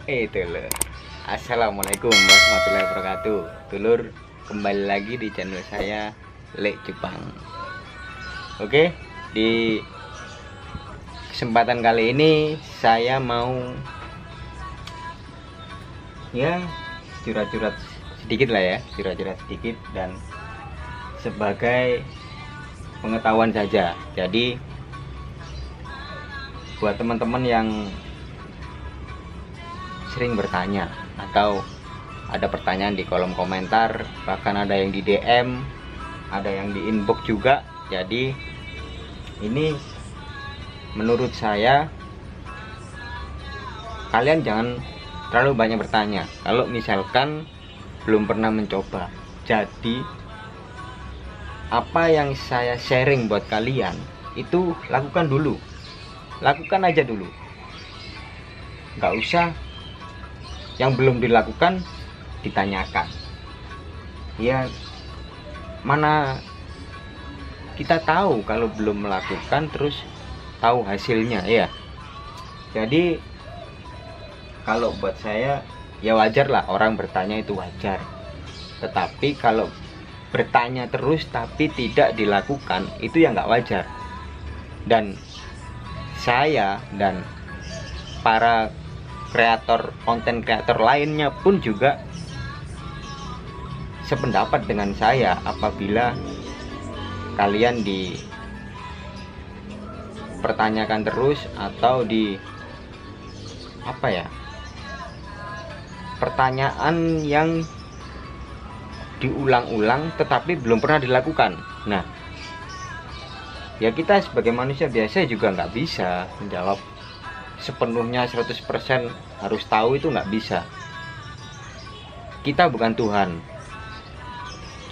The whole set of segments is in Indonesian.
Dulur. Assalamualaikum warahmatullahi wabarakatuh. Dulur, kembali lagi di channel saya Lek Jepang. Oke, di kesempatan kali ini saya mau curhat-curhat sedikit lah ya, curhat-curhat sedikit dan sebagai pengetahuan saja. Jadi buat teman-teman yang sering bertanya atau ada pertanyaan di kolom komentar, bahkan ada yang di DM, ada yang di inbox juga. Jadi ini menurut saya kalian jangan terlalu banyak bertanya kalau misalkan belum pernah mencoba. Jadi apa yang saya sharing buat kalian itu lakukan dulu, lakukan aja dulu, nggak usah yang belum dilakukan ditanyakan. Ya, mana kita tahu kalau belum melakukan terus tahu hasilnya ya. Jadi kalau buat saya ya wajar lah orang bertanya, itu wajar. Tetapi kalau bertanya terus tapi tidak dilakukan, itu ya nggak wajar. Dan saya dan para konten kreator lainnya pun juga sependapat dengan saya apabila kalian dipertanyakan terus atau pertanyaan yang diulang-ulang tetapi belum pernah dilakukan. Nah, ya kita sebagai manusia biasa juga nggak bisa menjawab sepenuhnya 100% harus tahu, itu nggak bisa. Kita bukan Tuhan,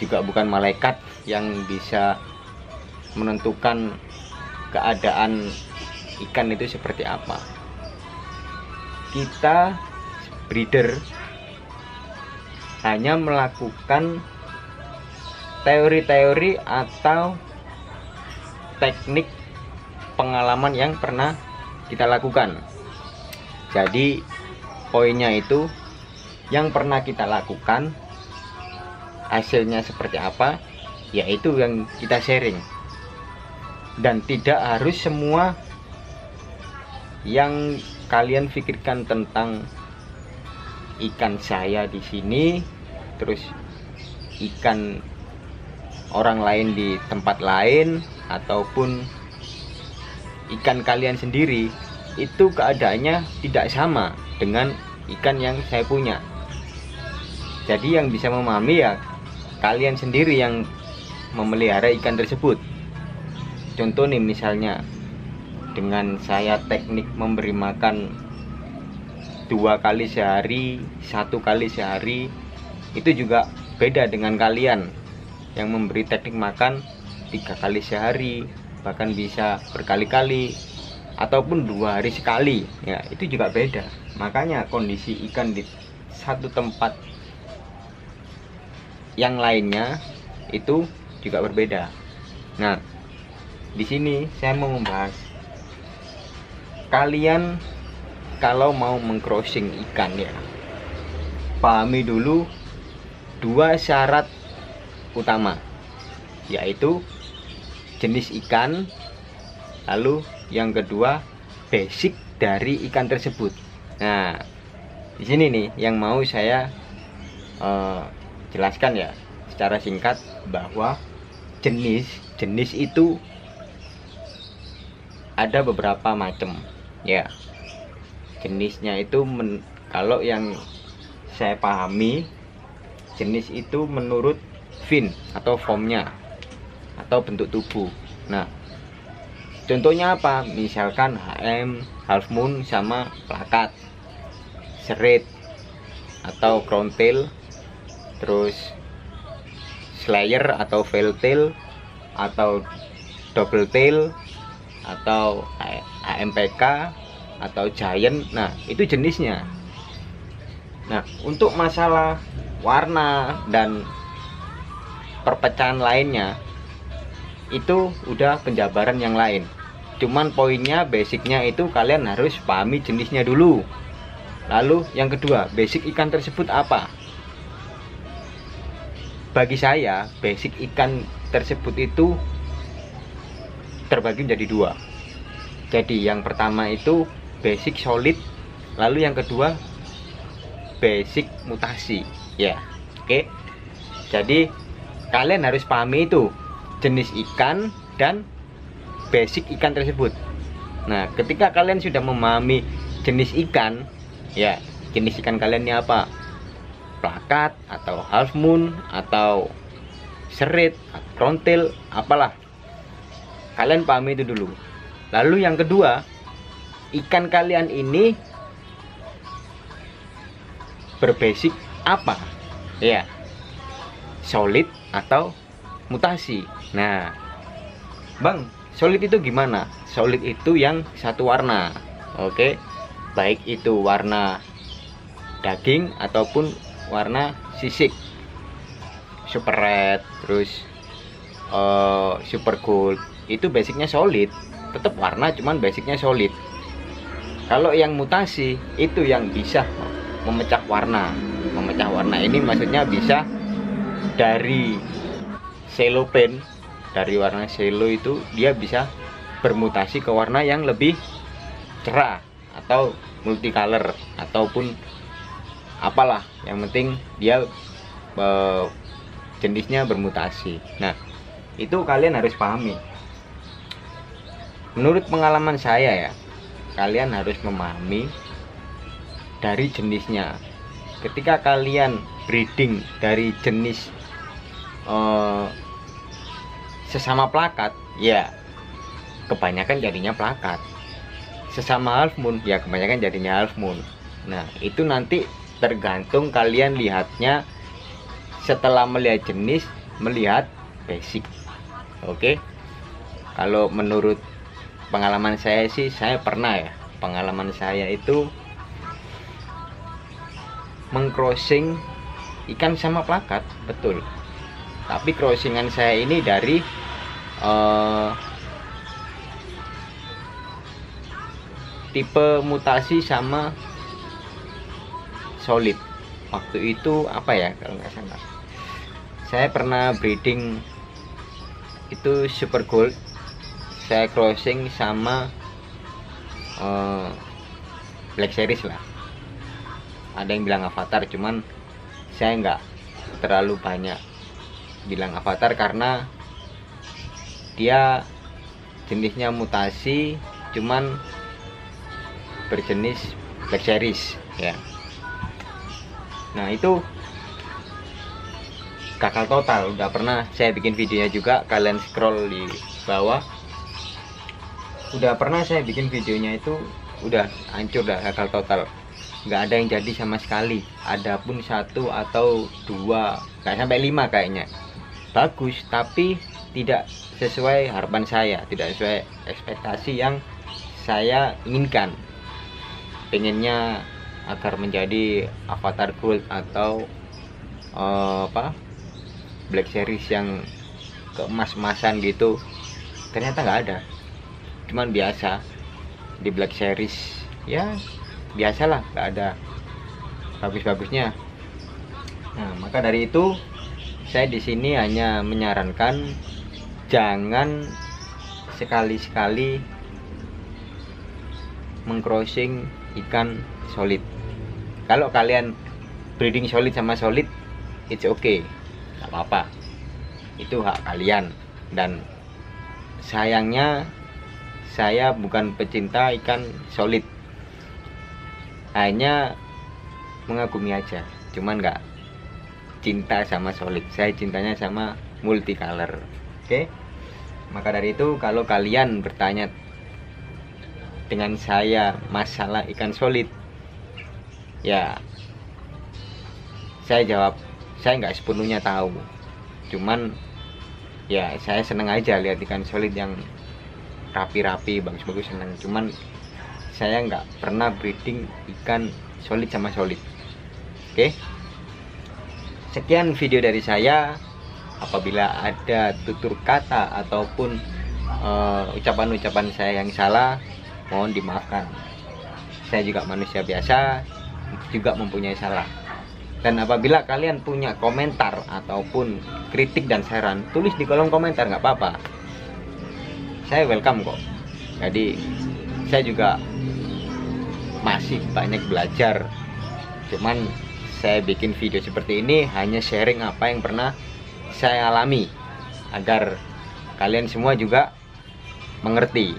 juga bukan malaikat yang bisa menentukan keadaan ikan itu seperti apa. Kita breeder hanya melakukan teori-teori atau teknik pengalaman yang pernah kita lakukan. Jadi poinnya itu yang pernah kita lakukan, hasilnya seperti apa, yaitu yang kita sharing. Dan tidak harus semua yang kalian pikirkan tentang ikan saya di sini, terus ikan orang lain di tempat lain, ataupun ikan kalian sendiri, itu keadaannya tidak sama dengan ikan yang saya punya. Jadi yang bisa memahami ya kalian sendiri yang memelihara ikan tersebut. Contoh nih, misalnya dengan saya teknik memberi makan 2 kali sehari, 1 kali sehari, itu juga beda dengan kalian yang memberi teknik makan 3 kali sehari, bahkan bisa berkali-kali, ataupun 2 hari sekali. Ya, itu juga beda. Makanya kondisi ikan di satu tempat yang lainnya itu juga berbeda. Nah, di sini saya mau membahas kalian kalau mau mengcrossing ikan ya, pahami dulu 2 syarat utama, yaitu jenis ikan, lalu yang kedua basic dari ikan tersebut. Nah, di sini nih yang mau saya jelaskan ya secara singkat, bahwa jenis itu ada beberapa macam ya. Jenisnya itu kalau yang saya pahami, jenis itu menurut fin atau formnya atau bentuk tubuh. Nah, contohnya apa? Misalkan HM, half moon sama plakat, serit atau crown tail, terus slayer atau veil tail, atau double tail, atau AMPK atau giant. Nah, itu jenisnya. Nah, untuk masalah warna dan perpecahan lainnya itu udah penjabaran yang lain. Cuman poinnya, basicnya itu kalian harus pahami jenisnya dulu. Lalu yang kedua, basic ikan tersebut apa? Bagi saya, basic ikan tersebut itu terbagi menjadi dua. Jadi yang pertama itu basic solid, lalu yang kedua basic mutasi. Ya, oke. Jadi kalian harus pahami itu jenis ikan dan basic ikan tersebut. Nah, ketika kalian sudah memahami jenis ikan, ya, jenis ikan kalian ini apa? Plakat atau half moon atau serit, crown tail, apalah. Kalian pahami itu dulu. Lalu yang kedua, ikan kalian ini berbasic apa? Ya, solid atau mutasi. Nah, Bang, solid itu gimana? Solid itu yang satu warna. Oke. Baik itu warna daging ataupun warna sisik, super red, terus super gold, itu basicnya solid, tetap warna, cuman basicnya solid. Kalau yang mutasi itu yang bisa memecah warna. Memecah warna ini maksudnya bisa dari cellophane, dari warna cello itu dia bisa bermutasi ke warna yang lebih cerah atau multicolor ataupun apalah, yang penting dia jenisnya bermutasi. Nah, itu kalian harus pahami. Menurut pengalaman saya ya, kalian harus memahami dari jenisnya. Ketika kalian breeding dari jenis sesama plakat, ya kebanyakan jadinya plakat. Sesama half moon, ya kebanyakan jadinya half moon. Nah, itu nanti tergantung kalian lihatnya setelah melihat jenis, melihat basic. Oke. Kalau menurut pengalaman saya sih, saya pernah ya, pengalaman saya itu mengcrossing ikan sama plakat, betul. Tapi crossingan saya ini dari tipe mutasi sama solid. Waktu itu apa ya, kalau nggak salah, saya pernah breeding itu super gold, saya crossing sama black series lah. Ada yang bilang avatar, cuman saya nggak terlalu banyak bilang avatar karena dia jenisnya mutasi, cuman berjenis black series ya. Nah, itu gagal total. Udah pernah saya bikin videonya juga, kalian scroll di bawah. Udah pernah saya bikin videonya, itu udah hancur, dah gagal total. Nggak ada yang jadi sama sekali. Adapun satu atau dua, nggak sampai 5 kayaknya. Bagus, tapi tidak sesuai harapan saya, tidak sesuai ekspektasi yang saya inginkan. Pengennya agar menjadi avatar gold atau black series yang keemas-emasan gitu, ternyata nggak ada, cuman biasa. Di black series ya biasalah, nggak ada bagus-bagusnya. Nah, maka dari itu saya di sini hanya menyarankan jangan sekali-sekali mengcrossing ikan solid. Kalau kalian breeding solid sama solid, it's okay, nggak apa-apa, itu hak kalian. Dan sayangnya saya bukan pecinta ikan solid, hanya mengagumi aja, cuman nggak cinta sama solid. Saya cintanya sama multicolor. Oke. Maka dari itu, kalau kalian bertanya dengan saya masalah ikan solid, ya saya jawab, saya nggak sepenuhnya tahu, cuman ya saya seneng aja lihat ikan solid yang rapi-rapi, bagus-bagus, seneng. Cuman saya nggak pernah breeding ikan solid sama solid. Oke, sekian video dari saya. Apabila ada tutur kata ataupun ucapan-ucapan saya yang salah, mohon dimaafkan. Saya juga manusia biasa, juga mempunyai salah. Dan apabila kalian punya komentar ataupun kritik dan saran, tulis di kolom komentar, nggak apa-apa. Saya welcome kok. Jadi saya juga masih banyak belajar. Cuman saya bikin video seperti ini hanya sharing apa yang pernah saya alami, agar kalian semua juga mengerti.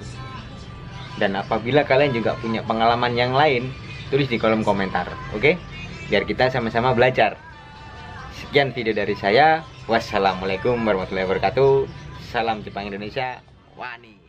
Dan apabila kalian juga punya pengalaman yang lain, tulis di kolom komentar, oke? Biar kita sama-sama belajar. Sekian video dari saya. Wassalamualaikum warahmatullahi wabarakatuh. Salam Jepang Indonesia. Wani.